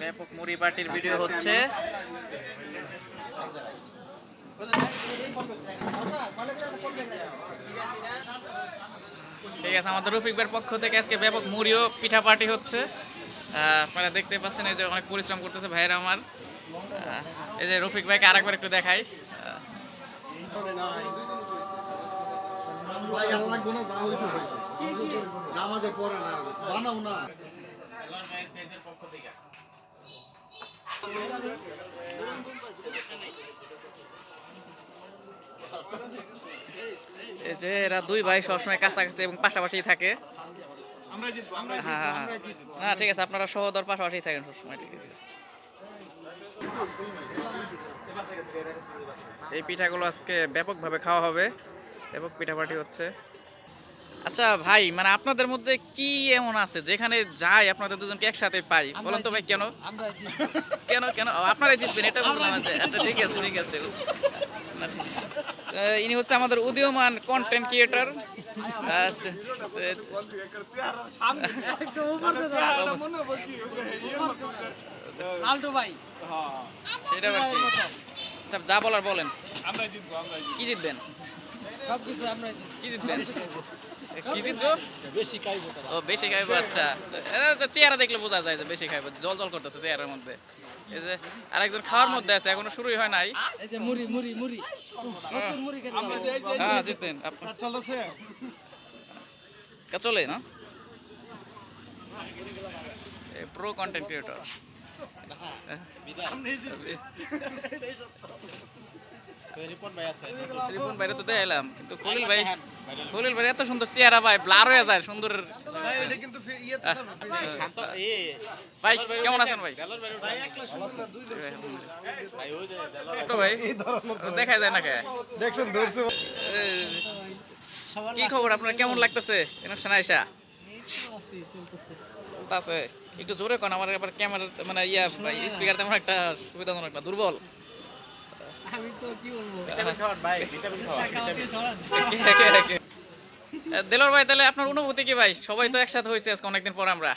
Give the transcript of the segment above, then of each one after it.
ব্যাপক মুড়ি পার্টির ভিডিও হচ্ছে। ঠিক আছে, আমাদের রফিক ভাইয়ের পক্ষ থেকে আজকে ব্যাপক মুড়ি ও পিঠা পার্টি হচ্ছে। আপনারা দেখতে পাচ্ছেন এই যে অনেক পরিশ্রম করতেছে ভাইয়েরা আমার। এই যে রফিক ভাইকে আরেকবার একটু দেখাই। ভাই আর লাগবো না, যা হইছে হইছে। নামাজের পরে না বানাও না। এই যে এরা দুই ভাই সবসময় কাছাকাছি এবং পাশাপাশি থাকে। হ্যাঁ, না ঠিক আছে, আপনারা সহদর পাশাপাশি থাকেন সবসময়, ঠিক আছে। এই পিঠাগুলো আজকে ব্যাপকভাবে খাওয়া হবে, ব্যাপক পিঠা পার্টি হচ্ছে। আচ্ছা ভাই, মানে আপনাদের মধ্যে কি এমন আছে যেখানে যাই আপনাদের দুজনকে একসাথে পাই, বলেন তো ভাই? কেন কেন কেন আপনারাই জিতবেন এটা বুঝলাম। আচ্ছা ঠিক আছে ঠিক আছে, না ঠিক। ইনি হচ্ছে আমাদের উদীয়মান কন্টেন্ট ক্রিয়েটর। আচ্ছা সেটা আবার কি? আচ্ছা যা বলার বলেন। কি জিতবেন? কি জিতবেন? কি জিতবো? ও বেশি খাইবো। আচ্ছা এটা তো চেহারা দেখলে বোঝা যায় যে বেশি খাইবো, জল জল করতেছে চেহারার মধ্যে। এই যে আরেকজন খাওয়ার মধ্যে আছে, এখনো শুরুই হয় নাই। এই যে মুড়ি মুড়ি মুড়ি নতুন মুড়ি খেতে হ্যাঁ জিতবেন আপনার চলে না প্রো কন্টেন্ট ক্রিয়েটর। রিপন ভাইরে তো দেখাইলাম, কিন্তু খলিল ভাই এত সুন্দর চেহারা ভাই, ব্লার হয়ে যায় সুন্দর। ভাই কেমন আছেন ভাই? ছোট ভাই দেখা যায় না কে? কি খবর আপনার? কেমন লাগতেছে অনুষ্ঠানে আইসা? চলতেছে। একটু জোরে কোন, আমার আবার ক্যামেরা মানে স্পিকার তেমন একটা সুবিধাজনক না, দুর্বল। আমি তো কি বলবো দেলোর ভাই, তাহলে আপনার অনুভূতি কি ভাই? সবাই তো একসাথে হয়েছে আজকে অনেকদিন পর আমরা।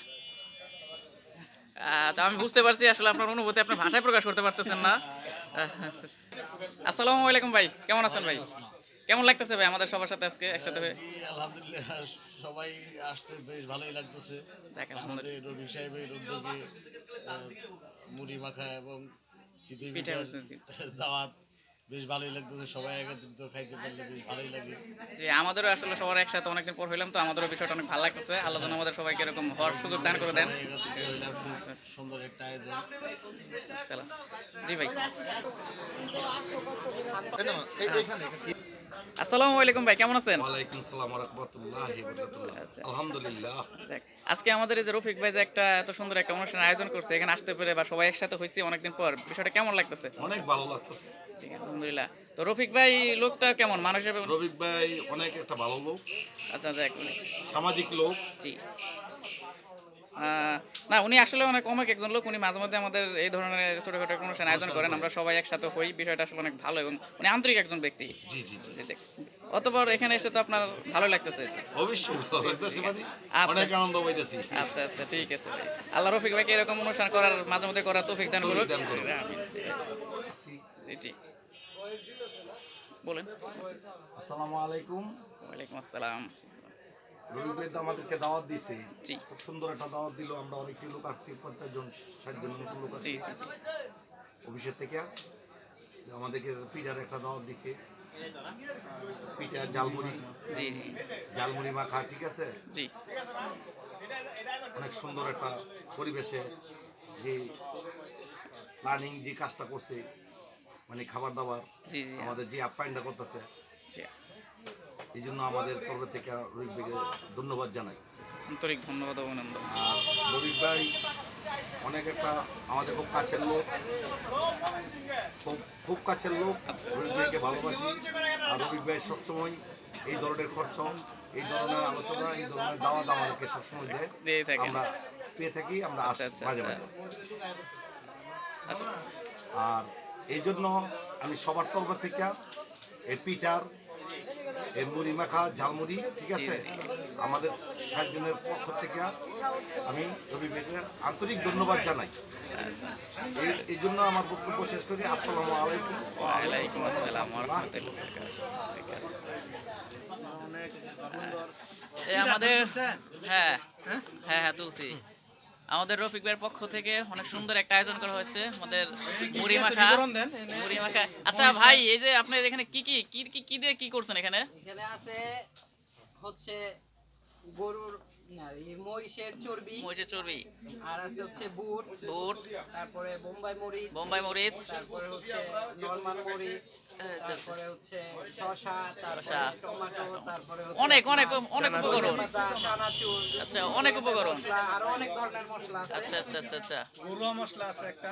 আচ্ছা আমি বুঝতে পারছি আসলে আপনার অনুভূতি আপনি ভাষায় প্রকাশ করতে পারতেছেন না। আসসালামু আলাইকুম ভাই, কেমন আছেন ভাই? কেমন লাগতেছে ভাই আমাদের সবার সাথে আজকে একসাথে হয়ে? আলহামদুলিল্লাহ সবাই আসছে, বেশ ভালোই লাগতেছে। আমাদের রবি সাহেবের উদ্যোগে মুড়ি মাখা এবং চিতই পিঠা পিঠার হচ্ছে, জি। দাওয়াত বেশ ভালোই লাগতেছে। সবাই একত্রিত খাইতে পারলে বেশ ভালোই লাগে। জি আমাদেরও আসলে সবার একসাথে অনেকদিন পর হইলাম, তো আমাদেরও বিষয়টা অনেক ভালো লাগতেছে। আল্লাহ যেন আমাদের সবাইকে এরকম হওয়ার সুযোগ দান করে দেন। সবাই একত্রিত হইলাম, সুন্দর একটা আয়োজন। আসসালাম। জি ভাই আসসালামু আলাইকুম ভাই, কেমন আছেন? ওয়ালাইকুম আসসালাম ওয়া রাহমাতুল্লাহি ওয়া বারাকাতুহু। আচ্ছা। আলহামদুলিল্লাহ। যাক, আজকে আমাদের এই যে রফিক ভাই যে একটা এত সুন্দর একটা অনুষ্ঠান আয়োজন করছে, এখানে আসতে পেরে বা সবাই একসাথে হয়েছি অনেকদিন পর, বিষয়টা কেমন লাগতেছে? অনেক ভালো লাগতেছে। জি আলহামদুলিল্লাহ। তো রফিক ভাই লোকটা কেমন মানুষ হিসেবে? রবিক ভাই অনেক একটা ভালো লোক, আচ্ছা যাক, সামাজিক লোক। জি না উনি আসলে অনেক একজন লোক, উনি মাঝে মধ্যে আমাদের এই ধরনের ছোটখাটো একটা অনুষ্ঠান আয়োজন করেন, আমরা সবাই একসাথে হই, বিষয়টা আসলে অনেক ভালো এবং উনি আন্তরিক একজন ব্যক্তি। জি জি জি। জি, জি। অতঃপর এখানে এসে তো আপনার ভালো লাগতেছে। অবশ্যই ভালো লাগতেছে, মানে আচ্ছা। অনেক আনন্দ পাইতেছি। আচ্ছা আচ্ছা ঠিক আছে ভাই, আল্লাহ রফিক ভাইকে এরকম অনুষ্ঠান করার মাঝে মধ্যে করার তৌফিক দান করুক। তৌফিক দান করুক। আমিন। জি, জি বলেন। আসসালামু আলাইকুম। ওয়ালাইকুম আসসালাম। রবিক ভাই তো আমাদেরকে দাওয়াত দিয়েছে, জি খুব সুন্দর একটা দাওয়াত দিল। আমরা অনেকটি লোক আসছি, 50 জন 60 জন মতো লোক জি আসছি জি জি অফিসের থেকে। আমাদেরকে পিঠার একটা দাওয়াত দিছে, পিঠা ঝালমুড়ি, জি জি ঝালমুড়ি মাখা, ঠিক আছে। জি অনেক সুন্দর একটা পরিবেশে যে প্ল্যানিং যে কাজটা করছে, মানে খাবার দাবার জি জি আমাদের যে আপ্যায়নটা করতেছে, জি এই জন্য আমাদের তরফ থেকে রবিক ভাইকে ধন্যবাদ জানাই। আন্তরিক ধন্যবাদ অভিনন্দন। আর রবিক ভাই অনেক একটা আমাদের খুব কাছের লোক, খুব কাছের লোক। আচ্ছা। রবিক ভাইকে ভালোবাসি। আর রবিক ভাই সবসময় এই ধরনের খরচ, এই ধরনের আলোচনা, এই ধরনের দাওয়াত আমাদেরকে সবসময় দেয়, দিয়ে থাকেন। আমরা পেয়ে থাকি, আমরা আসি আচ্ছা, মাঝে আচ্ছা। মাঝে। আচ্ছা। আর এই জন্য আমি সবার তরফ থেকে এই পিঠার এই মুড়ি মাখা ঝালমুড়ি, ঠিক আছে? আমাদের 60 জনের পক্ষ থেকে আমি রবি ভাইকে আন্তরিক ধন্যবাদ জানাই। এই জন্য আমার বক্তব্য শেষ করি। আসসালামু আলাইকুম। ওয়ালাইকুম আসসালাম ওয়া রাহমাতুল্লাহি ওয়া বারাকাতুহু। এই আমাদের হ্যাঁ হ্যাঁ হ্যাঁ তুলছি। আমাদের রফিক ভাইয়ের পক্ষ থেকে অনেক সুন্দর একটা আয়োজন করা হয়েছে, আমাদের মুড়ি মাখা। আচ্ছা ভাই, এই যে আপনি এখানে কি কি কি কি কি দিয়ে কি করছেন এখানে? এখানে আছে হচ্ছে গরুর না এই মহিষের চর্বি, মহিষের চর্বি, আর আছে হচ্ছে বুট, বুট, তারপরে বোম্বাই মরিচ, বোম্বাই মরিচ, তারপরে হচ্ছে নরমাল মরিচ, তারপরে হচ্ছে শসা, তারপরে টমেটো, তারপরে হচ্ছে অনেক অনেক অনেক উপকরণ। পাতা, চানাচুর, আচ্ছা অনেক উপকরণ। মশলা, আরো অনেক ধরনের মশলা আছে। আচ্ছা আচ্ছা আচ্ছা আচ্ছা ঘরোয়া মশলা আছে একটা।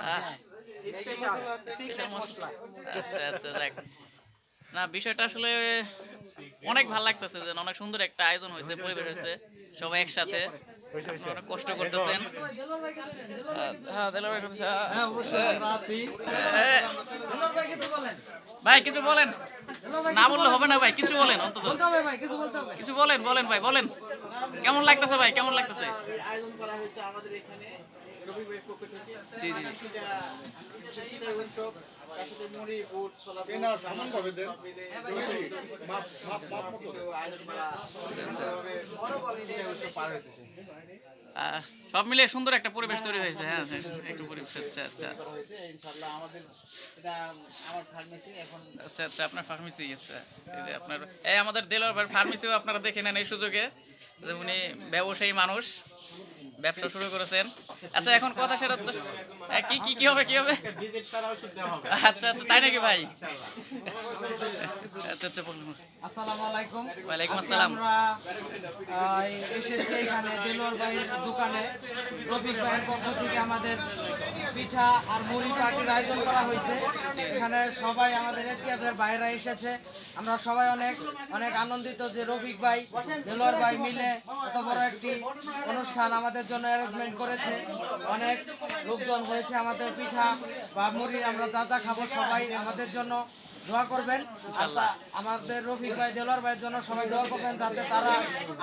স্পেশাল সিক্রেট মশলা। আচ্ছা আচ্ছা যাক। না বিষয়টা আসলে অনেক ভালো লাগতেছে, যে অনেক সুন্দর একটা আয়োজন হয়েছে, পরিবেশ হয়েছে, সবাই একসাথে। আপনারা অনেক কষ্ট করতেছেন। হ্যাঁ দিলার ভাই করতেছে। হ্যাঁ অবশ্যই আমরা আছি। ভাই কিছু বলেন, না বললে হবে না ভাই, কিছু বলেন অন্তত কিছু বলেন, বলেন ভাই বলেন, কেমন লাগতেছে ভাই, কেমন লাগতেছে? আয়োজন করা হয়েছে আমাদের এখানে রবি ভাইয়ের পক্ষ থেকে। জি জি পিঠা উৎসব, তার সাথে মুড়ি, বুট, ছোলা, বুট, আয়োজন করা পার হইতেছে। সব মিলিয়ে সুন্দর একটা পরিবেশ তৈরি হয়েছে। হ্যাঁ একটু পরিবেশ। আচ্ছা আচ্ছা ইনশাআল্লাহ আমাদের এটা আমার ফার্মেসি এখন। আচ্ছা আচ্ছা আপনার ফার্মেসি। আচ্ছা এই যে আপনার এই আমাদের দেলোয়ার ভাইয়ের ফার্মেসিও আপনারা দেখে নেন এই সুযোগে, যে উনি ব্যবসায়ী মানুষ, ব্যবসা শুরু করেছেন। আচ্ছা এখন কথা সেটা হচ্ছে কি কি কি হবে, কি হবে? ভিজিট ছাড়া ওষুধ দেওয়া হবে। আচ্ছা আচ্ছা তাই নাকি ভাই? আচ্ছা আচ্ছা বলুন। আসসালামু আলাইকুম। ওয়ালাইকুম আজকে আসসালাম। আমরা এসেছি এখানে দেলোয়ার ভাইয়ের দোকানে। রফিক ভাইয়ের পক্ষ থেকে আমাদের পিঠা আর মুড়ি পার্টির আয়োজন করা হয়েছে। এখানে সবাই আমাদের এসকেএফের বাইরে এসেছে। আমরা সবাই অনেক অনেক আনন্দিত যে রফিক ভাই দেলোয়ার ভাই মিলে এত বড় একটি অনুষ্ঠান আমাদের জন্য অ্যারেঞ্জমেন্ট করেছে। অনেক লোকজন হয়েছে। আমাদের পিঠা বা মুড়ি আমরা যা যা খাবো সবাই আমাদের জন্য দোয়া করবেন। আর আমাদের রফিক ভাই দেলোয়ার ভাইয়ের জন্য সবাই দোয়া করবেন, যাতে তারা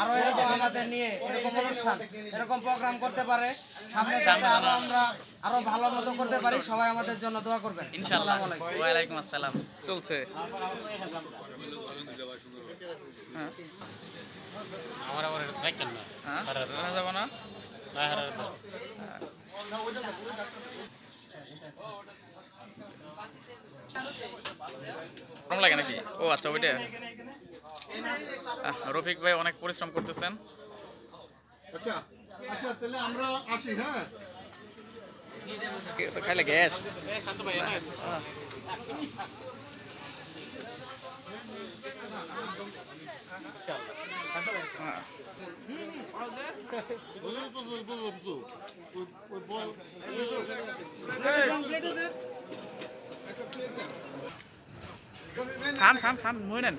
আরো এরকম আমাদের নিয়ে এরকম অনুষ্ঠান এরকম প্রোগ্রাম করতে পারে, সামনে যাতে আরো আমরা আরো ভালো মতো করতে পারি। সবাই আমাদের জন্য দোয়া করবেন। ইনশাআল্লাহ। ওয়ালাইকুম আসসালাম। চলছে হ্যাঁ আমার আবার দেখেন না। হ্যাঁ যাব না। গরম লাগে নাকি? ও আচ্ছা ওইটা। রফিক ভাই অনেক পরিশ্রম করতেছেন। আচ্ছা আচ্ছা তাহলে আমরা আসি। হ্যাঁ খাইলে গ্যাস। খান খান খান মই নেন।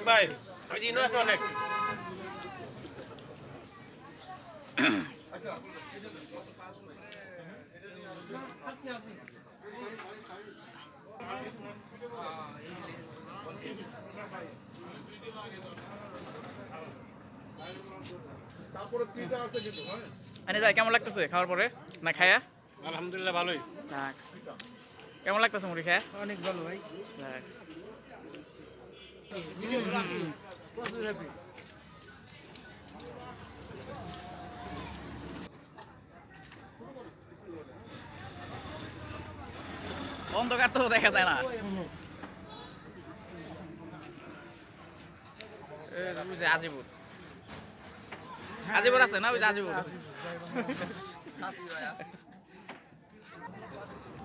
ভাই আমি দিন আছে অনেক। আনি ভাই কেমন লাগতেছে খাওয়ার পরে না খায়া? আলহামদুলিল্লাহ ভালোই। যাক। কেমন লাগতেছে মুড়ি খায়া? অনেক ভালো ভাই। যাক। অন্ধকার তো দেখা যায় না। ওই যে আজিবুর আজিবুর আছে না? ওই যে আজিবুর।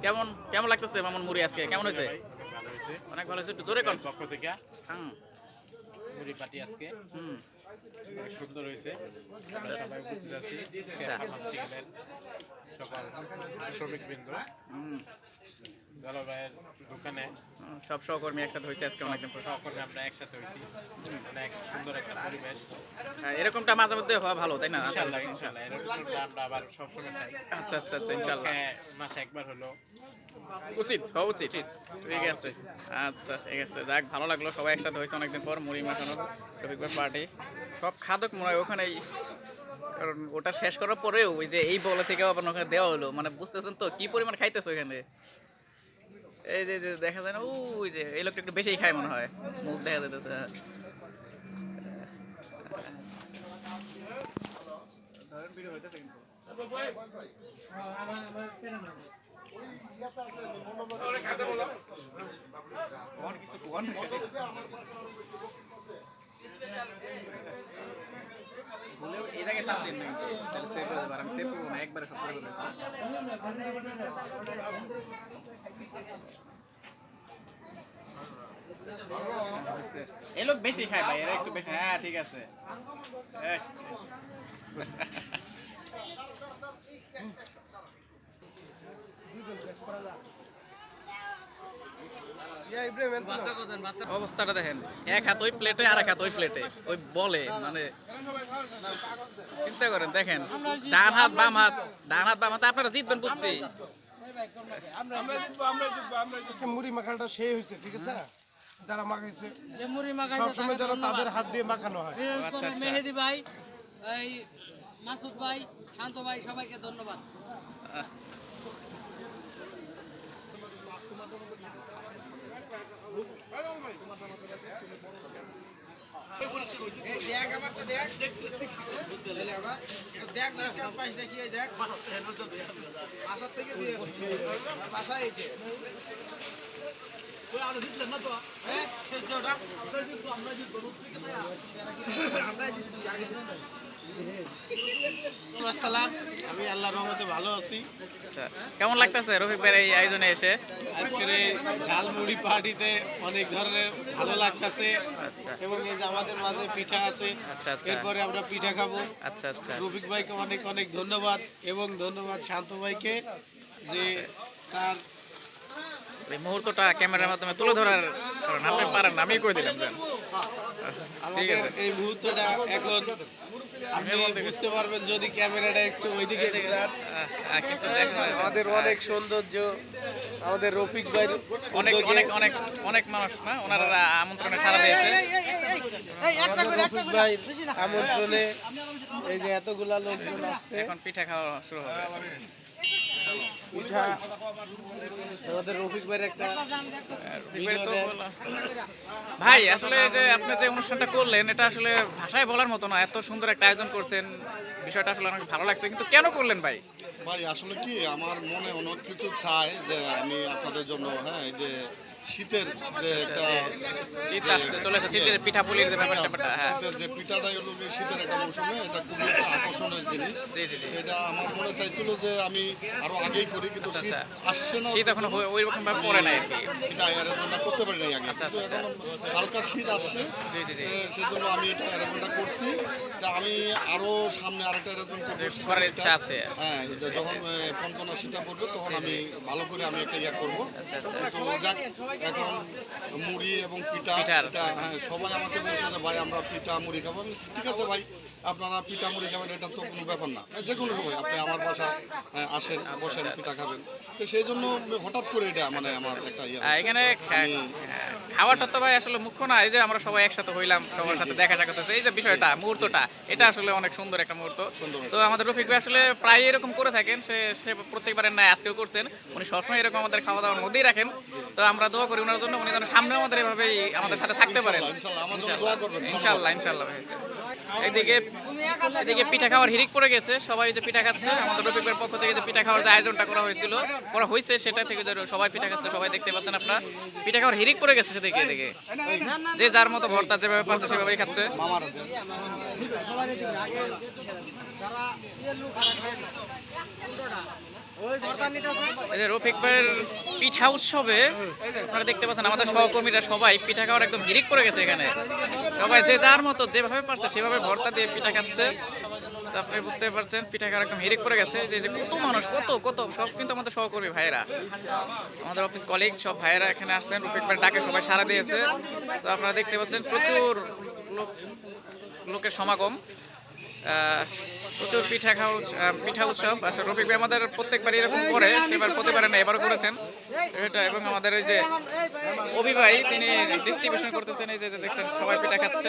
কেমন কেমন লাগতেছে মামুন মুড়ি আজকে? কেমন হয়েছে? অনেক ভালো হয়েছে। একটু জোরে কোন। পক্ষ থেকে হুম মুড়ি পাটি আজকে হুম অনেক সুন্দর হয়েছে। আমরা সবাই উপস্থিত আছি। আচ্ছা। সকল শ্রমিকবৃন্দ হুম জলবায়ুর দোকানে সব সহকর্মী একসাথে হয়েছে আজকে অনেকদিন পর। সহকর্মী আমরা একসাথে হয়েছি। অনেক সুন্দর একটা পরিবেশ। এরকমটা মাঝে মধ্যে হওয়া ভালো তাই না? ইনশাল্লাহ ইনশাল্লাহ এরকম আমরা আবার সবসময় চাই। আচ্ছা আচ্ছা আচ্ছা ইনশাল্লাহ মাসে একবার হলো উচিত হওয়া উচিত। ঠিক আছে আচ্ছা ঠিক আছে, যাক ভালো লাগলো, সবাই একসাথে হয়েছে অনেকদিন পর মুড়ি মাখানোর রফিকবার পার্টি। সব খাদক মনে হয় ওখানেই, কারণ ওটা শেষ করার পরেও ওই যে এই বলে থেকে আবার ওখানে দেওয়া হলো, মানে বুঝতেছেন তো কি পরিমাণ খাইতেছে ওখানে। এই যে যে দেখা যায় না ওই যে এই লোকটা একটু বেশিই খায় মনে হয়, মুখ দেখা যেতেছে। ধরেন ভিডিও হইতেছে কিন্তু কোন কিছু কোন বলেও এই জায়গায় চাপ দিন নাকি তাহলে সেভ হয়ে যাবে, আর আমি সেভ করবো না, একবারে সব করে বলেছি। এই লোক বেশি খায় ভাই, এরা একটু বেশি। হ্যাঁ ঠিক আছে অবস্থাটা দেখেন, এক হাত ওই প্লেটে আর এক হাত ওই প্লেটে, ওই বলে মানে চিন্তা করেন। দেখেন ডান হাত বাম হাত, ডান হাত বাম হাতে আপনারা জিতবেন বুঝছি। মুড়ি মাখাটা সেই হয়েছে, ঠিক আছে? যারা মাখাইছে যে মুড়ি মাখাইছে সবসময় যারা তাদের হাত দিয়ে মাখানো হয়। বিশেষ করে মেহেদি ভাই, এই মাসুদ ভাই, শান্ত ভাই, সবাইকে ধন্যবাদ। আসসালাম, আমি আল্লাহর রহমতে ভালো আছি। আচ্ছা কেমন লাগতেছে রফিক ভাইয়ের এই আয়োজনে এসে? আজকের এই ঝালমুড়ি পার্টিতে অনেক ধরনের ভালো লাগতেছে আচ্ছা এবং এই যে আমাদের মাঝে পিঠা আছে, আচ্ছা আচ্ছা এরপরে আমরা পিঠা খাবো। আচ্ছা আচ্ছা রফিক ভাইকে অনেক অনেক ধন্যবাদ এবং ধন্যবাদ শান্ত ভাইকে যে তার এই মুহূর্তটা ক্যামেরার মাধ্যমে তুলে ধরার কারণ আপনি পারেন না, আমি কই দিলাম জান। ঠিক আমাদের আছে এই মুহূর্তটা এখন আপনি বুঝতে পারবেন যদি ক্যামেরাটা একটু ওইদিকে ঘোরান। কিন্তু দেখেন আমাদের অনেক সৌন্দর্য, আমাদের রফিক ভাই অনেক অনেক অনেক অনেক মানুষ না ওনারা আমন্ত্রণে সাড়া দিয়েছে। রফিক ভাই আমন্ত্রণে এই যে এতগুলা লোকজন আসছে, এখন পিঠা খাওয়া শুরু হবে। পিঠা আমাদের রফিক ভাইয়ের একটা ভাই আসলে যে আপনি যে অনুষ্ঠানটা করলেন এটা আসলে ভাষায় বলার মতো না, এত সুন্দর একটা আয়োজন করছেন, বিষয়টা আসলে অনেক ভালো লাগছে। কিন্তু কেন করলেন ভাই? ভাই আসলে কি আমার মনে অনেক কিছু চায় যে আমি আপনাদের জন্য, হ্যাঁ, এই যে শীতের যে একটা শীত আসছে, চলে আসছে, শীতের পিঠা পুলির যে ব্যাপার স্যাপারটা। হ্যাঁ শীতের যে পিঠাটা হলো যে শীতের একটা মৌসুমে এটা খুবই একটা আকর্ষণের জিনিস। জি জি জি এটা আমার মনে চাইছিল যে আমি আরো আগেই করি, কিন্তু শীত আচ্ছা। আসছে না, শীত এখনো ওই রকম ভাবে পড়ে নাই আর কি। এটা অ্যারেঞ্জমেন্টটা করতে পারি নাই আগে। আচ্ছা, কিন্তু আচ্ছা, এখন হালকা শীত আসছে, জি জি জি সেজন্য আমি এটা অ্যারেঞ্জমেন্টটা করছি। তা আমি আরো সামনে আরেকটা অ্যারেঞ্জমেন্ট করবো করার ইচ্ছা আছে। হ্যাঁ, যে যখন কনকনা শীতটা পড়বে তখন আমি ভালো করে আমি একটা ইয়া করবো। আচ্ছা আচ্ছা তো যাক, এখন মুড়ি এবং পিঠা, পিঠার। হ্যাঁ, সবাই আমাকে বলছে যে ভাই আমরা পিঠা মুড়ি খাবো। আমি বলছি, ঠিক আছে ভাই, আপনারা পিঠা মুড়ি খাবেন, এটা তো কোনো ব্যাপার না, যে কোনো সময় আপনি আমার বাসা আসেন, বসেন, পিঠা খাবেন। তো সেই জন্য হঠাৎ করে এটা মানে আমার একটা ইয়ে এখানে খাওয়াটা তো ভাই আসলে মুখ্য না, এই যে আমরা সবাই একসাথে হইলাম, সবার সাথে দেখা সাক্ষাৎ হচ্ছে, এই যে বিষয়টা মুহূর্তটা, এটা আসলে অনেক সুন্দর একটা মুহূর্ত। তো আমাদের রফিক ভাই আসলে প্রায় এরকম করে থাকেন, সে প্রত্যেকবারের নাই আজকেও করছেন, উনি সবসময় এরকম আমাদের খাওয়া দাওয়ার মধ্যেই রাখেন। তো আমরা দোয়া করি ওনার জন্য, উনি যেন সামনে আমাদের এভাবেই আমাদের সাথে থাকতে পারেন। ইনশাল্লাহ আমার জন্য দোয়া করবেন। ইনশাল্লাহ ইনশাল্লাহ ভাই। এদিকে এদিকে পিঠা খাওয়ার হিরিক পড়ে গেছে, সবাই যে পিঠা খাচ্ছে, আমাদের রফিকের পক্ষ থেকে যে পিঠা খাওয়ার যে আয়োজনটা করা হয়েছে সেটা থেকে যে সবাই পিঠা খাচ্ছে, সবাই দেখতে পাচ্ছেন আপনারা, পিঠা খাওয়ার হিরিক পড়ে গেছে সেদিকে। এদিকে যে যার মতো ভর্তা যেভাবে পারছে সেভাবেই খাচ্ছে। এই যে রফিক ভাইয়ের পিঠা উৎসবে আপনারা দেখতে পাচ্ছেন আমাদের সহকর্মীরা সবাই পিঠা খাওয়ার একদম হিরিক পড়ে গেছে এখানে, সবাই যে যার মতো যেভাবে পারছে সেভাবে ভর্তা দিয়ে পিঠা খাচ্ছে। তো আপনি বুঝতে পারছেন পিঠা খাওয়ার একদম হিরিক পড়ে গেছে। যে কত মানুষ, কত কত সব কিন্তু আমাদের সহকর্মী ভাইয়েরা, আমাদের অফিস কলিগ সব ভাইয়েরা এখানে আসছেন, রফিক ভাইয়ের ডাকে সবাই সাড়া দিয়েছে। তো আপনারা দেখতে পাচ্ছেন প্রচুর লোক লোকের সমাগম, প্রচুর পিঠা উৎসব। আচ্ছা, রফিক ভাই আমাদের প্রত্যেকবার এরকম করে, সেবার প্রতিবারে না, এবারও করেছেন এটা। এবং আমাদের ওই যে অভি ভাই, তিনি ডিস্ট্রিবিউশন করতেছেন। এই যে দেখছেন সবাই পিঠা খাচ্ছে,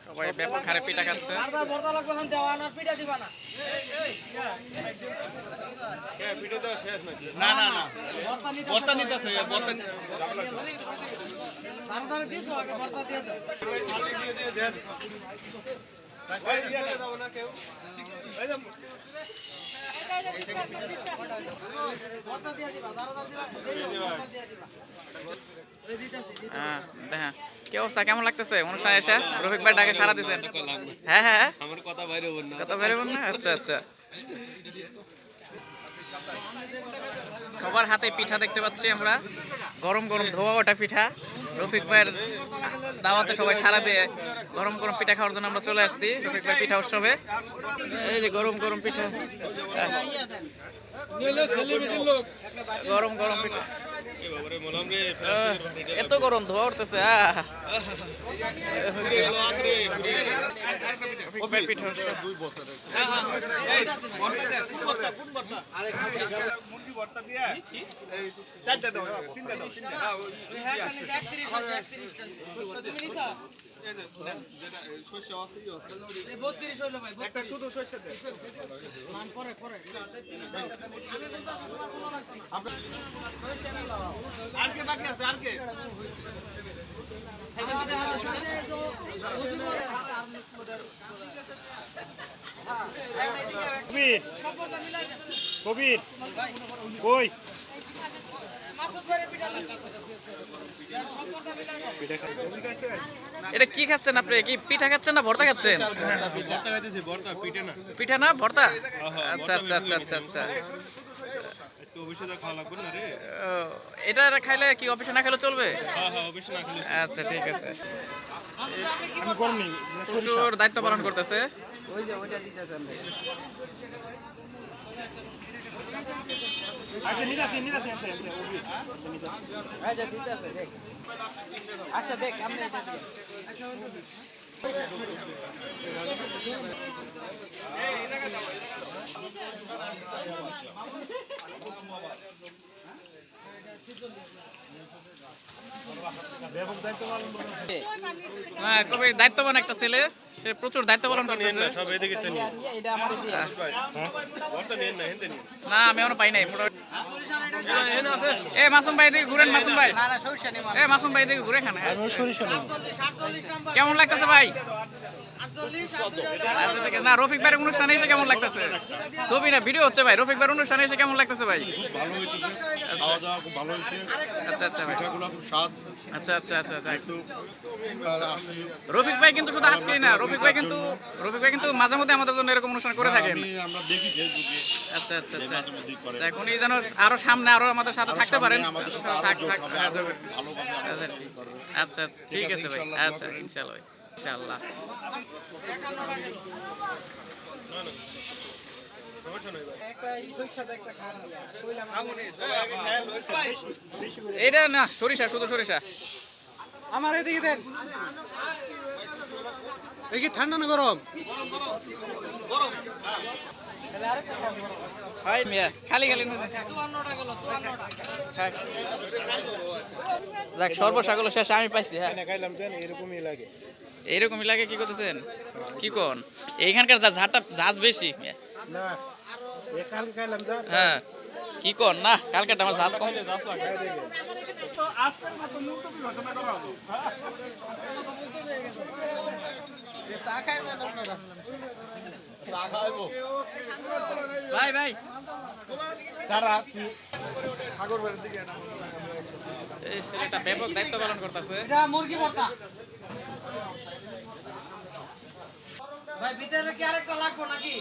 সবাই ব্যাপক হারে পিঠা খাচ্ছে। কি অবস্থা, কেমন লাগতেছে অনুষ্ঠানে এসে? রফিক ভাই ডাকে সারা দিচ্ছেন? হ্যাঁ হ্যাঁ, আমার কথা বাইরে হবো না। কথা বেরোবেন না? আচ্ছা আচ্ছা। সবার হাতে পিঠা দেখতে পাচ্ছি আমরা, গরম গরম ধোয়া ওঠা পিঠা। রফিক ভাইয়ের দাওয়াতে সবাই সারা দিয়ে গরম গরম পিঠা খাওয়ার জন্য আমরা চলে আসছি রফিক ভাইয়ের পিঠা উৎসবে। এই যে গরম গরম পিঠা, গরম গরম পিঠা। এত গরম, ধোয়া উঠতেছে। পিঠা উৎসব 2 বছরের কবির কই এটা কি খাচ্ছেন আপনি? কি পিঠা খাচ্ছেন না ভর্তা খাচ্ছেন? পিঠা না ভর্তা? আচ্ছা আচ্ছা আচ্ছা আচ্ছা আচ্ছা। এটা খাইলে কি অফিসে না খেলে চলবে? আচ্ছা ঠিক আছে। প্রচুর দায়িত্ব পালন করতেছে। আচ্ছা দেখ আমরা হ্যাঁ, কবি দায়িত্ববান একটা ছেলে, সে প্রচুর দায়িত্ব পালন করতেছে। না আমি এখনো পাই নাই। এ মাসুম ভাই দিকে ঘুরেন, মাসুম ভাই, এ মাসুম ভাই দিকে ঘুরে খান। কেমন লাগতেছে ভাই? না রফিক ভাইয়ের অনুষ্ঠানে এসে কেমন লাগতেছে? ছবি না ভিডিও হচ্ছে ভাই। রফিক ভাইয়ের অনুষ্ঠানে এসে কেমন লাগতেছে ভাই? ভালো হয়েছে, খাওয়া দাওয়া খুব ভালো হয়েছে। আচ্ছা আচ্ছা ভাই, পিঠাগুলো খুব স্বাদ। আচ্ছা আচ্ছা আচ্ছা। একটু রফিক ভাই কিন্তু শুধু আজকেই না, রফিক ভাই কিন্তু মাঝে মধ্যে আমাদের জন্য এরকম অনুষ্ঠান করে থাকেন। আমরা দেখি ফেসবুকে আচ্ছা আচ্ছা আচ্ছা। মাঝে মধ্যেই করে। এখন এই যেন আরো সামনে আরো আমাদের সাথে থাকতে পারেন। আমাদের সাথে আরো যোগ হবে, আরো ভালোভাবে আমরা করব। আচ্ছা আচ্ছা ঠিক আছে ভাই। আচ্ছা ইনশাআল্লাহ ভাই, ইনশাআল্লাহ। এটা না সরিষা, শুধু সরিষা। আমার এদিকে দেন। এই কি ঠান্ডা না গরম? ভাই মিয়া খালি খালি 54টা গেল, 54টা। যাক সর্বসাগর শেষ আমি পাইছি। হ্যাঁ খাইলাম জানি এরকমই লাগে। এইরকমই লাগে। কি করতেছেন? কি কোন এইখানকার ঝাঁটা ঝাঁজ বেশি মিয়া। না এ কালকে খাইলাম যা হ্যাঁ কি কোন না, কালকেটা আমার ঝাঁজ কম। তো আজকের মতো মুক্তবি ঘোষণা করা হলো। চা খাই দেন আপনারা। চা খাইবো ভাই ভাই তারা সাগর বাড়ির দিকে না। এই ছেলেটা ব্যাপক দায়িত্ব পালন করতেছে। এটা মুরগি ভর্তা। ভাই ভিতরে কি আরেকটা লাগবে নাকি?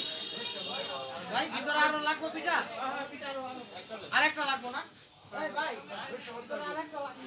ভাই ভিতরে আরো লাগবে পিঠা? আরেকটা লাগবে না? এই ভাই ভিতরে আরেকটা লাগবে।